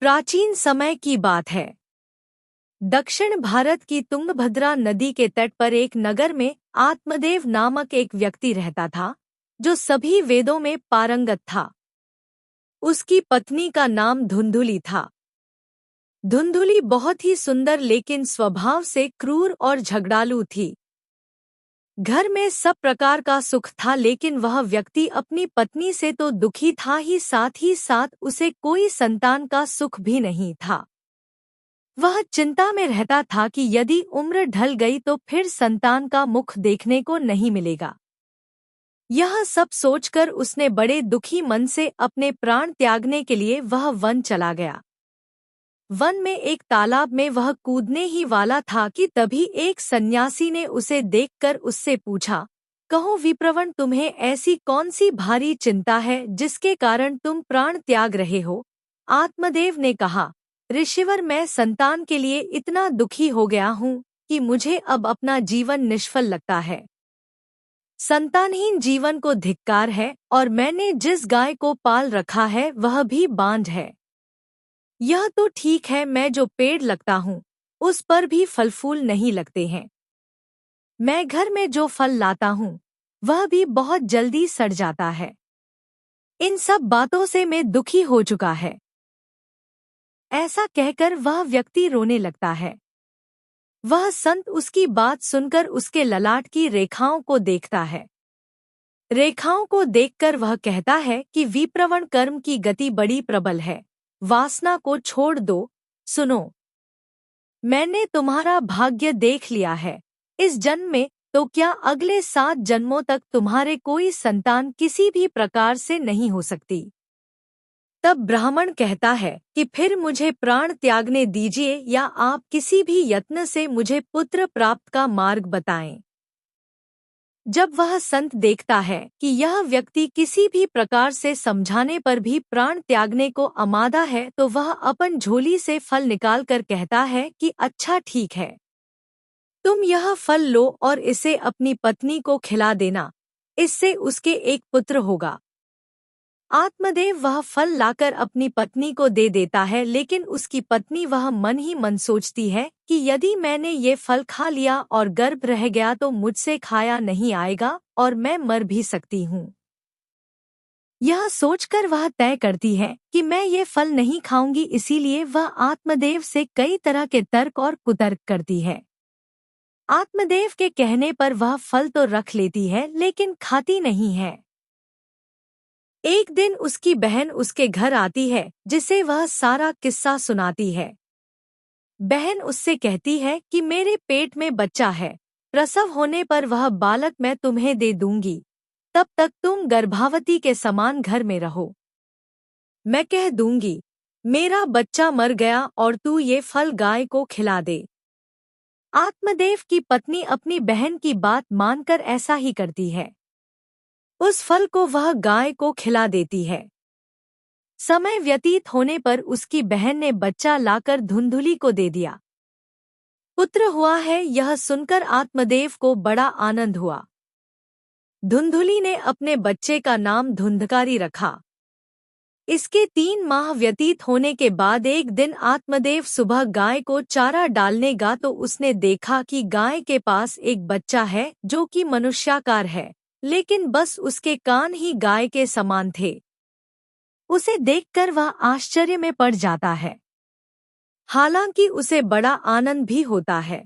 प्राचीन समय की बात है। दक्षिण भारत की तुंगभद्रा नदी के तट पर एक नगर में आत्मदेव नामक एक व्यक्ति रहता था, जो सभी वेदों में पारंगत था। उसकी पत्नी का नाम धुंधुली था। धुंधुली बहुत ही सुंदर लेकिन स्वभाव से क्रूर और झगड़ालू थी। घर में सब प्रकार का सुख था, लेकिन वह व्यक्ति अपनी पत्नी से तो दुखी था ही साथ उसे कोई संतान का सुख भी नहीं था। वह चिंता में रहता था कि यदि उम्र ढल गई तो फिर संतान का मुख देखने को नहीं मिलेगा। यह सब सोचकर उसने बड़े दुखी मन से अपने प्राण त्यागने के लिए वह वन चला गया। वन में एक तालाब में वह कूदने ही वाला था कि तभी एक सन्यासी ने उसे देखकर उससे पूछा, कहो विप्रवन, तुम्हें ऐसी कौन सी भारी चिंता है जिसके कारण तुम प्राण त्याग रहे हो? आत्मदेव ने कहा, ऋषिवर, मैं संतान के लिए इतना दुखी हो गया हूँ कि मुझे अब अपना जीवन निष्फल लगता है। संतानहीन जीवन को धिक्कार है, और मैंने जिस गाय को पाल रखा है वह भी बांझ है। यह तो ठीक है, मैं जो पेड़ लगता हूँ उस पर भी फल फूल नहीं लगते हैं। मैं घर में जो फल लाता हूँ वह भी बहुत जल्दी सड़ जाता है। इन सब बातों से मैं दुखी हो चुका है। ऐसा कहकर वह व्यक्ति रोने लगता है। वह संत उसकी बात सुनकर उसके ललाट की रेखाओं को देखता है। रेखाओं को देखकर वह कहता है कि विप्रवण, कर्म की गति बड़ी प्रबल है, वासना को छोड़ दो। सुनो, मैंने तुम्हारा भाग्य देख लिया है। इस जन्म में तो क्या अगले 7 जन्मों तक तुम्हारे कोई संतान किसी भी प्रकार से नहीं हो सकती। तब ब्राह्मण कहता है कि फिर मुझे प्राण त्यागने दीजिए, या आप किसी भी यत्न से मुझे पुत्र प्राप्त का मार्ग बताएं। जब वह संत देखता है कि यह व्यक्ति किसी भी प्रकार से समझाने पर भी प्राण त्यागने को आमादा है, तो वह अपन झोली से फल निकालकर कहता है कि अच्छा ठीक है, तुम यह फल लो और इसे अपनी पत्नी को खिला देना, इससे उसके एक पुत्र होगा। आत्मदेव वह फल लाकर अपनी पत्नी को दे देता है, लेकिन उसकी पत्नी वह मन ही मन सोचती है कि यदि मैंने ये फल खा लिया और गर्भ रह गया तो मुझसे खाया नहीं आएगा और मैं मर भी सकती हूँ। यह सोचकर वह तय करती है कि मैं ये फल नहीं खाऊंगी, इसीलिए वह आत्मदेव से कई तरह के तर्क और कुतर्क करती है। आत्मदेव के कहने पर वह फल तो रख लेती है, लेकिन खाती नहीं है। एक दिन उसकी बहन उसके घर आती है, जिसे वह सारा किस्सा सुनाती है। बहन उससे कहती है कि मेरे पेट में बच्चा है, प्रसव होने पर वह बालक मैं तुम्हें दे दूंगी, तब तक तुम गर्भावती के समान घर में रहो। मैं कह दूंगी मेरा बच्चा मर गया और तू ये फल गाय को खिला दे। आत्मदेव की पत्नी अपनी बहन की बात मानकर ऐसा ही करती है। उस फल को वह गाय को खिला देती है। समय व्यतीत होने पर उसकी बहन ने बच्चा लाकर धुंधुली को दे दिया। पुत्र हुआ है, यह सुनकर आत्मदेव को बड़ा आनंद हुआ। धुंधुली ने अपने बच्चे का नाम धुंधकारी रखा। इसके 3 माह व्यतीत होने के बाद एक दिन आत्मदेव सुबह गाय को चारा डालने गया तो उसने देखा कि गाय के पास एक बच्चा है जो कि मनुष्याकार है, लेकिन बस उसके कान ही गाय के समान थे। उसे देखकर वह आश्चर्य में पड़ जाता है। हालांकि उसे बड़ा आनंद भी होता है।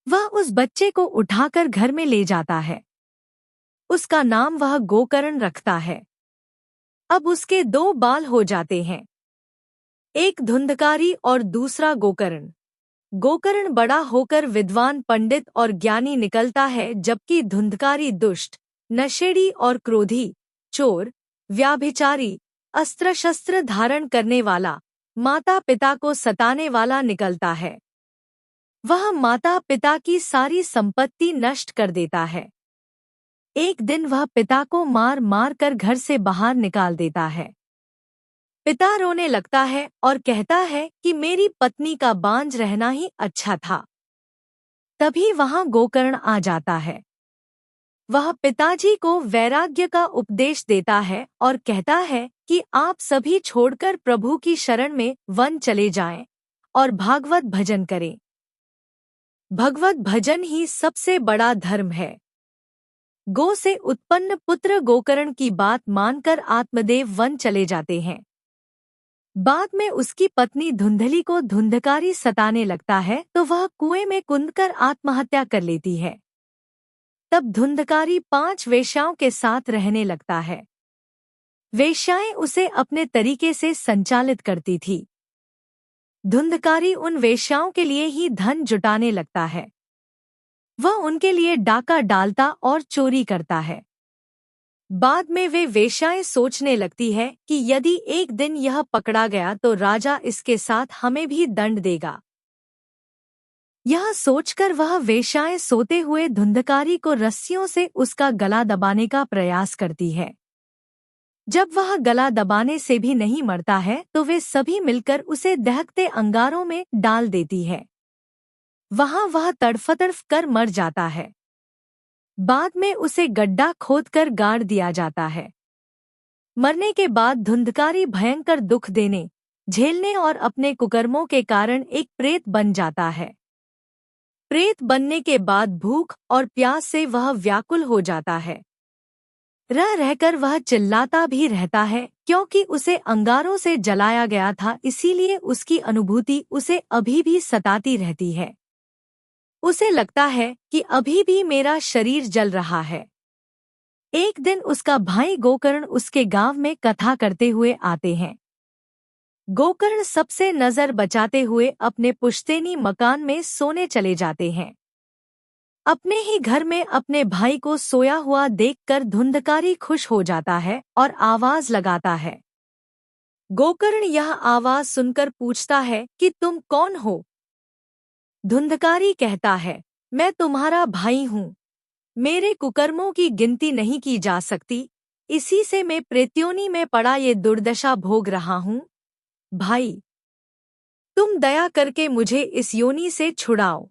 वह उस बच्चे को उठाकर घर में ले जाता है। उसका नाम वह गोकर्ण रखता है। अब उसके 2 बाल हो जाते हैं, एक धुंधकारी और दूसरा गोकर्ण। गोकर्ण बड़ा होकर विद्वान, पंडित और ज्ञानी निकलता है, जबकि धुंधकारी दुष्ट, नशेड़ी और क्रोधी, चोर, व्याभिचारी, अस्त्र शस्त्र धारण करने वाला, माता पिता को सताने वाला निकलता है। वह माता पिता की सारी संपत्ति नष्ट कर देता है। एक दिन वह पिता को मार मार कर घर से बाहर निकाल देता है। पिता रोने लगता है और कहता है कि मेरी पत्नी का बांझ रहना ही अच्छा था। तभी वहां गोकर्ण आ जाता है। वह पिताजी को वैराग्य का उपदेश देता है और कहता है कि आप सभी छोड़कर प्रभु की शरण में वन चले जाएं और भागवत भजन करें। भगवत भजन ही सबसे बड़ा धर्म है। गो से उत्पन्न पुत्र गोकर्ण की बात मानकर आत्मदेव वन चले जाते हैं। बाद में उसकी पत्नी धुंधली को धुंधकारी सताने लगता है तो वह कुएं में कूदकर आत्महत्या कर लेती है। तब धुंधकारी 5 वेश्याओं के साथ रहने लगता है। वेश्याएं उसे अपने तरीके से संचालित करती थी। धुंधकारी उन वेश्याओं के लिए ही धन जुटाने लगता है। वह उनके लिए डाका डालता और चोरी करता है। बाद में वे वेश्याएं सोचने लगती है कि यदि एक दिन यह पकड़ा गया तो राजा इसके साथ हमें भी दंड देगा। यह सोचकर वह वेश्याएं सोते हुए धुंधकारी को रस्सियों से उसका गला दबाने का प्रयास करती है। जब वह गला दबाने से भी नहीं मरता है तो वे सभी मिलकर उसे दहकते अंगारों में डाल देती है। वहां वह तड़फ कर मर जाता है। बाद में उसे गड्ढा खोदकर गाड़ दिया जाता है। मरने के बाद धुंधकारी भयंकर दुख देने, झेलने और अपने कुकर्मों के कारण एक प्रेत बन जाता है। प्रेत बनने के बाद भूख और प्यास से वह व्याकुल हो जाता है। रह रहकर वह चिल्लाता भी रहता है क्योंकि उसे अंगारों से जलाया गया था, इसीलिए उसकी अनुभूति उसे अभी भी सताती रहती है। उसे लगता है कि अभी भी मेरा शरीर जल रहा है। एक दिन उसका भाई गोकर्ण उसके गांव में कथा करते हुए आते हैं। गोकर्ण सबसे नजर बचाते हुए अपने पुश्तैनी मकान में सोने चले जाते हैं। अपने ही घर में अपने भाई को सोया हुआ देखकर धुंधकारी खुश हो जाता है और आवाज लगाता है। गोकर्ण यह आवाज सुनकर पूछता है कि तुम कौन हो? धुंधकारी कहता है, मैं तुम्हारा भाई हूँ। मेरे कुकर्मों की गिनती नहीं की जा सकती, इसी से मैं प्रेत्योनि में पड़ा ये दुर्दशा भोग रहा हूँ। भाई, तुम दया करके मुझे इस योनि से छुड़ाओ।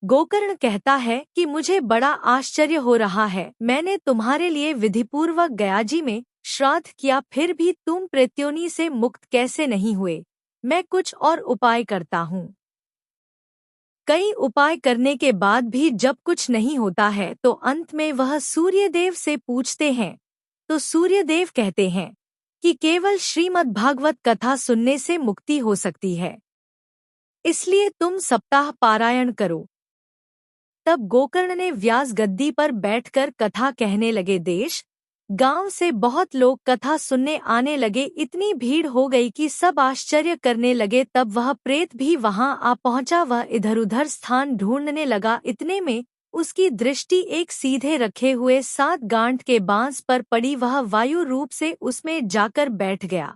गोकर्ण कहता है कि मुझे बड़ा आश्चर्य हो रहा है। मैंने तुम्हारे लिए विधिपूर्वक गयाजी में श्राद्ध किया, फिर भी तुम प्रेत्योनि से मुक्त कैसे नहीं हुए? मैं कुछ और उपाय करता हूँ। कई उपाय करने के बाद भी जब कुछ नहीं होता है तो अंत में वह सूर्यदेव से पूछते हैं, तो सूर्यदेव कहते हैं कि केवल श्रीमद् भागवत कथा सुनने से मुक्ति हो सकती है, इसलिए तुम सप्ताह पारायण करो। तब गोकर्ण ने व्यास गद्दी पर बैठकर कथा कहने लगे। देश गांव से बहुत लोग कथा सुनने आने लगे। इतनी भीड़ हो गई कि सब आश्चर्य करने लगे। तब वह प्रेत भी वहां आ पहुंचा। वह इधर-उधर स्थान ढूंढने लगा। इतने में उसकी दृष्टि एक सीधे रखे हुए 7 गांठ के बांस पर पड़ी। वह वायु रूप से उसमें जाकर बैठ गया।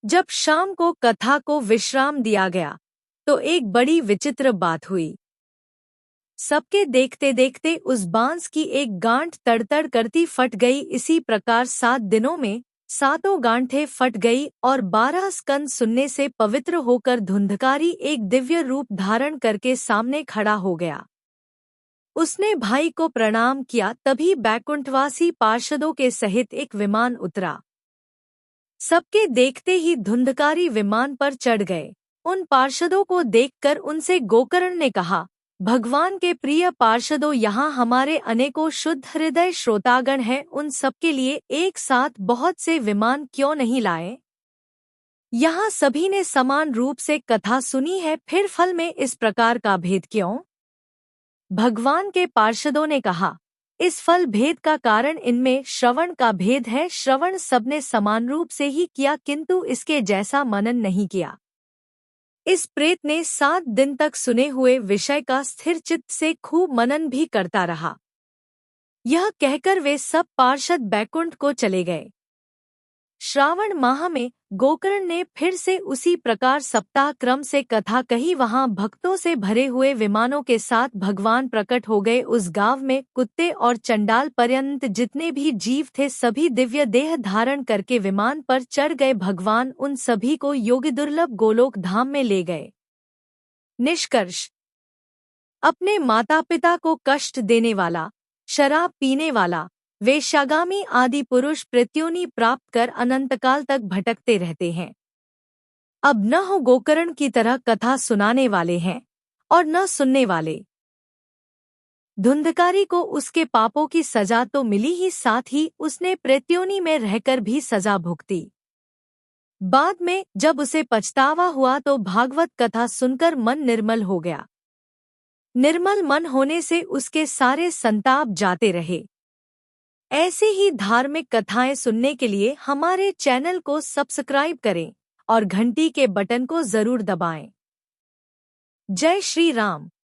जब शाम को कथा को विश्राम दिया गया तो एक बड़ी विचित्र बात हुई। सबके देखते देखते उस बांस की एक गांठ तड़तड़ करती फट गई। इसी प्रकार 7 दिनों में 7 गांठें फट गई और 12 स्कंद सुनने से पवित्र होकर धुंधकारी एक दिव्य रूप धारण करके सामने खड़ा हो गया। उसने भाई को प्रणाम किया। तभी बैकुंठवासी पार्षदों के सहित एक विमान उतरा। सबके देखते ही धुंधकारी विमान पर चढ़ गए। उन पार्षदों को देखकर उनसे गोकर्ण ने कहा, भगवान के प्रिय पार्षदों, यहाँ हमारे अनेकों शुद्ध हृदय श्रोतागण हैं, उन सबके लिए एक साथ बहुत से विमान क्यों नहीं लाए? यहाँ सभी ने समान रूप से कथा सुनी है, फिर फल में इस प्रकार का भेद क्यों? भगवान के पार्षदों ने कहा, इस फल भेद का कारण इनमें श्रवण का भेद है। श्रवण सबने समान रूप से ही किया, किंतु इसके जैसा मनन नहीं किया। इस प्रेत ने 7 दिन तक सुने हुए विषय का स्थिर चित्त से खूब मनन भी करता रहा। यह कहकर वे सब पार्षद बैकुंठ को चले गए। श्रावण माह में गोकर्ण ने फिर से उसी प्रकार सप्ताह क्रम से कथा कही। वहां भक्तों से भरे हुए विमानों के साथ भगवान प्रकट हो गए। उस गांव में कुत्ते और चंडाल पर्यंत जितने भी जीव थे सभी दिव्य देह धारण करके विमान पर चढ़ गए। भगवान उन सभी को योगी दुर्लभ गोलोक धाम में ले गए। निष्कर्ष: अपने माता पिता को कष्ट देने वाला, शराब पीने वाला, वेश्यागामी आदि पुरुष प्रत्युनी प्राप्त कर अनंतकाल तक भटकते रहते हैं। अब न हो गोकर्ण की तरह कथा सुनाने वाले हैं और न सुनने वाले। धुंधकारी को उसके पापों की सजा तो मिली ही, साथ ही उसने प्रत्योनी में रहकर भी सजा भुगती। बाद में जब उसे पछतावा हुआ तो भागवत कथा सुनकर मन निर्मल हो गया। निर्मल मन होने से उसके सारे संताप जाते रहे। ऐसे ही धार्मिक कथाएं सुनने के लिए हमारे चैनल को सब्सक्राइब करें और घंटी के बटन को जरूर दबाएं। जय श्री राम।